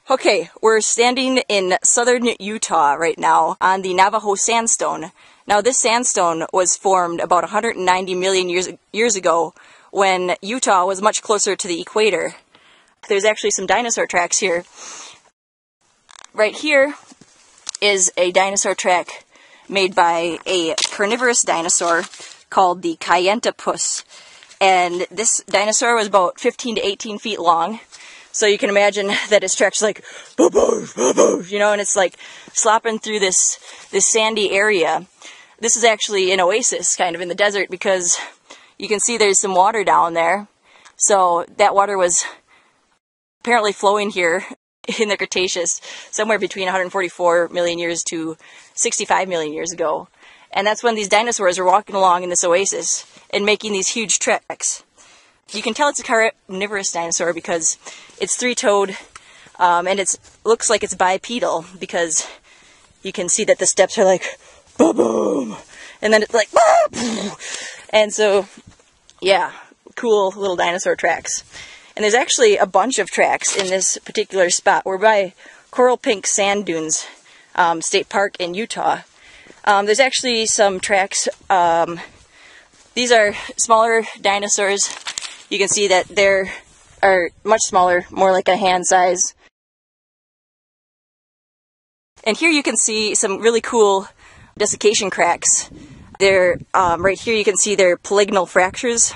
Okay, we're standing in southern Utah right now on the Navajo sandstone. Now this sandstone was formed about 190 million years ago when Utah was much closer to the equator. There's actually some dinosaur tracks here. Right here is a dinosaur track made by a carnivorous dinosaur called the Kayentapus. And this dinosaur was about 15 to 18 feet long. So you can imagine that its tracks like, you know, and it's like slopping through this sandy area. This is actually an oasis kind of in the desert because you can see there's some water down there. So that water was apparently flowing here in the Cretaceous somewhere between 144 million years to 65 million years ago. And that's when these dinosaurs were walking along in this oasis and making these huge tracks. You can tell it's a carnivorous dinosaur because it's three-toed, and it looks like it's bipedal because you can see that the steps are like, boom, and then it's like, and so, yeah, cool little dinosaur tracks. And there's actually a bunch of tracks in this particular spot. We're by Coral Pink Sand Dunes State Park in Utah. There's actually some tracks. These are smaller dinosaurs. You can see that they are much smaller, more like a hand size. And here you can see some really cool desiccation cracks. They're right here you can see they're polygonal fractures,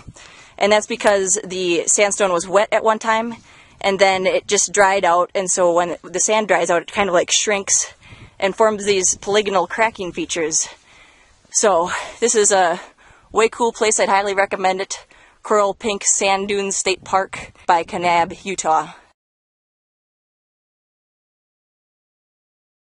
and that's because the sandstone was wet at one time and then it just dried out, and so when the sand dries out it kind of like shrinks and forms these polygonal cracking features. So this is a way cool place. I'd highly recommend it. Coral Pink Sand Dunes State Park by Kanab, Utah.